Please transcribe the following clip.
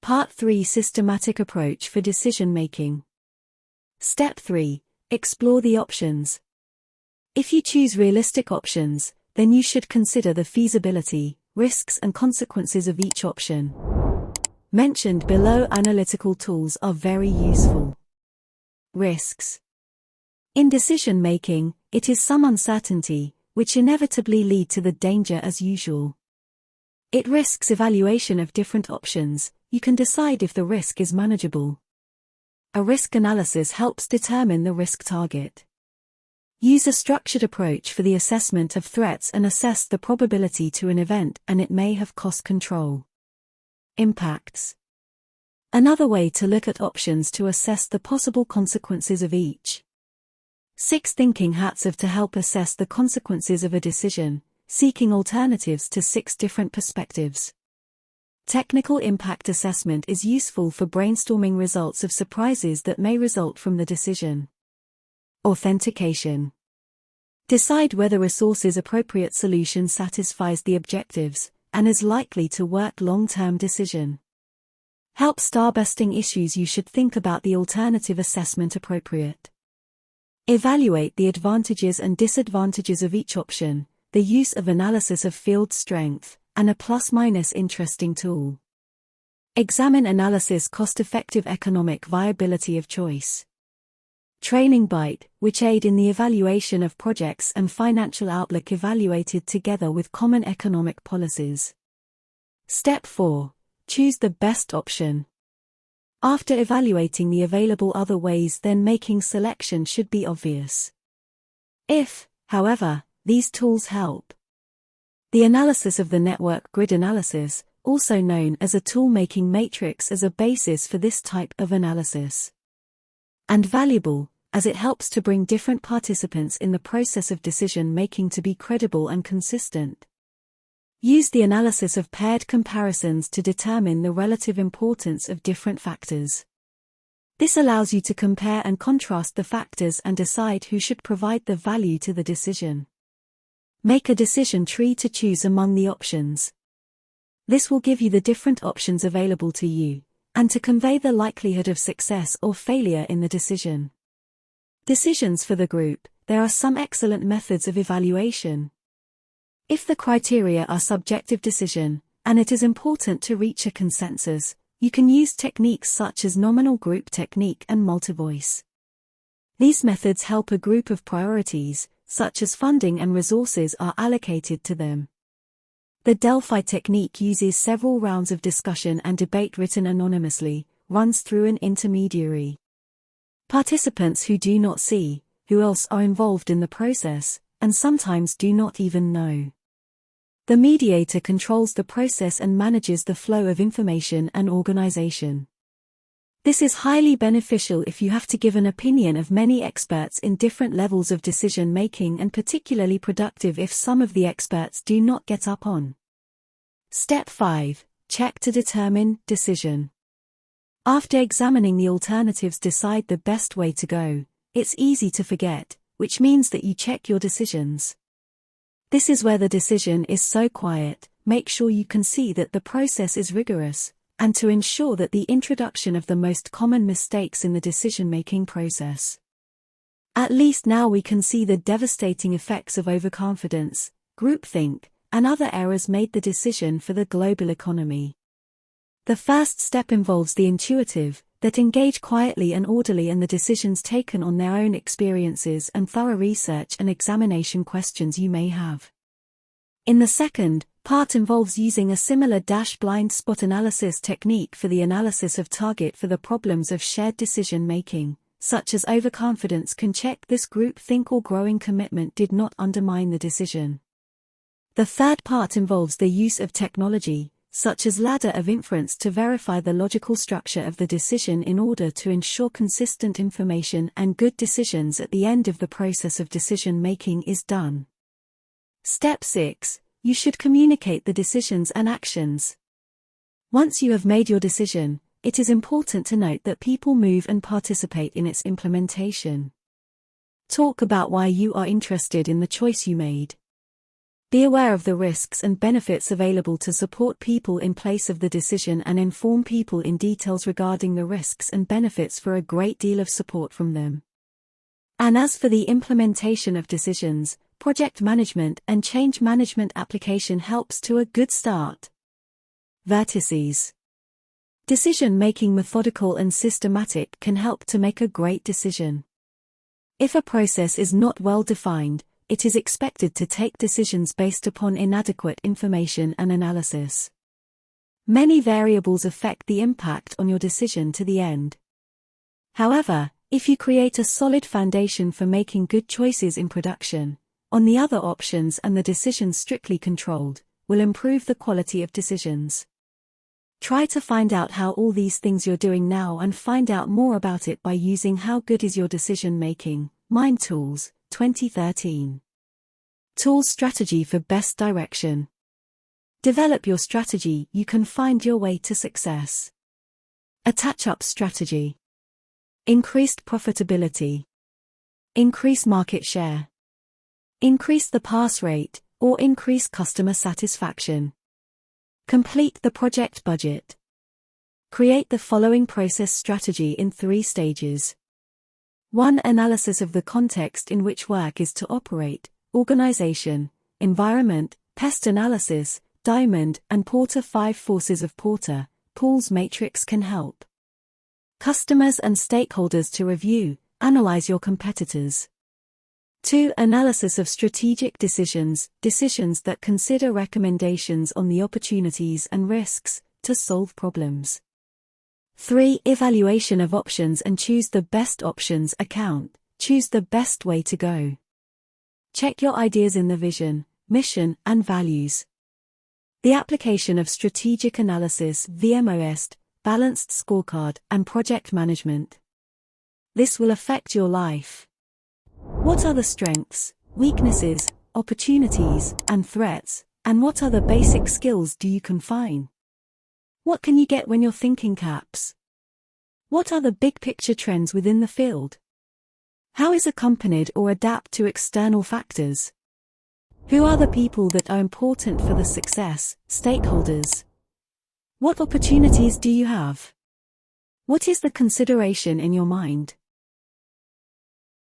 Part 3 Systematic Approach for Decision Making. Step 3. Explore the options. If you choose realistic options, then you should consider the feasibility, risks and consequences of each option. Mentioned below analytical tools are very useful. Risks. In decision making, it is some uncertainty, which inevitably lead to the danger as usual. It risks evaluation of different options. You can decide if the risk is manageable. A risk analysis helps determine the risk target. Use a structured approach for the assessment of threats and assess the probability to an event, and it may have cost control. Impacts. Another way to look at options to assess the possible consequences of each. 6 thinking hats to help assess the consequences of a decision, seeking alternatives to 6 different perspectives. Technical impact assessment is useful for brainstorming results of surprises that may result from the decision. Authentication. Decide whether a source's appropriate solution satisfies the objectives, and is likely to work long-term decision. Help starbusting issues. You should think about the alternative assessment appropriate. Evaluate the advantages and disadvantages of each option, the use of analysis of field strength, and a plus-minus interesting tool. Examine analysis cost-effective economic viability of choice. Training bite, which aid in the evaluation of projects and financial outlook evaluated together with common economic policies. Step 4. Choose the best option. After evaluating the available other ways, then making selection should be obvious. If, however, these tools help. The analysis of the network grid analysis, also known as a tool-making matrix, as a basis for this type of analysis. And valuable, as it helps to bring different participants in the process of decision-making to be credible and consistent. Use the analysis of paired comparisons to determine the relative importance of different factors. This allows you to compare and contrast the factors and decide who should provide the value to the decision. Make a decision tree to choose among the options. This will give you the different options available to you, and to convey the likelihood of success or failure in the decision. Decisions for the group. There are some excellent methods of evaluation. If the criteria are subjective decision, and it is important to reach a consensus, you can use techniques such as nominal group technique and multivoice. These methods help a group of priorities, such as funding and resources, are allocated to them. The Delphi technique uses several rounds of discussion and debate written anonymously, runs through an intermediary. Participants who do not see who else are involved in the process, and sometimes do not even know. The mediator controls the process and manages the flow of information and organization. This is highly beneficial if you have to give an opinion of many experts in different levels of decision making, and particularly productive if some of the experts do not get up on. Step 5. Check to determine decision. After examining the alternatives, decide the best way to go. It's easy to forget, which means that you check your decisions. This is where the decision is so quiet. Make sure you can see that the process is rigorous, and to ensure that the introduction of the most common mistakes in the decision-making process. At least now we can see the devastating effects of overconfidence, groupthink, and other errors made the decision for the global economy. The first step involves the intuitive, that engage quietly and orderly in the decisions taken on their own experiences and thorough research and examination questions you may have. In the second part involves using a similar blind spot analysis technique for the analysis of target for the problems of shared decision making, such as overconfidence. Can check this group think or growing commitment did not undermine the decision. The third part involves the use of technology, such as ladder of inference, to verify the logical structure of the decision in order to ensure consistent information and good decisions at the end of the process of decision making is done. Step 6. You should communicate the decisions and actions. Once you have made your decision, it is important to note that people move and participate in its implementation. Talk about why you are interested in the choice you made. Be aware of the risks and benefits available to support people in place of the decision and inform people in details regarding the risks and benefits for a great deal of support from them. And as for the implementation of decisions, project management and change management application helps to a good start. Vertices. Decision-making methodical and systematic can help to make a great decision. If a process is not well defined, it is expected to take decisions based upon inadequate information and analysis. Many variables affect the impact on your decision to the end. However, if you create a solid foundation for making good choices in production, on the other options and the decisions strictly controlled, will improve the quality of decisions. Try to find out how all these things you're doing now and find out more about it by using How Good Is Your Decision Making? Mind Tools, 2013. Tools Strategy for Best Direction. Develop your strategy, you can find your way to success. Attach-up strategy. Increased profitability. Increase market share. Increase the pass rate, or increase customer satisfaction. Complete the project budget. Create the following process strategy in 3 stages. 1. Analysis of the context in which work is to operate, organization, environment, pest analysis, Diamond and Porter 5 forces of Porter, Paul's matrix can help. Customers and stakeholders to review, analyze your competitors. 2. Analysis of strategic decisions, decisions that consider recommendations on the opportunities and risks, to solve problems. 3. Evaluation of options and choose the best options account, choose the best way to go. Check your ideas in the vision, mission, and values. The application of strategic analysis, VMOS, balanced scorecard, and project management. This will affect your life. What are the strengths, weaknesses, opportunities, and threats, and what other basic skills do you confine? What can you get when you're thinking caps? What are the big picture trends within the field? How is accompanied or adapt to external factors? Who are the people that are important for the success, stakeholders? What opportunities do you have? What is the consideration in your mind?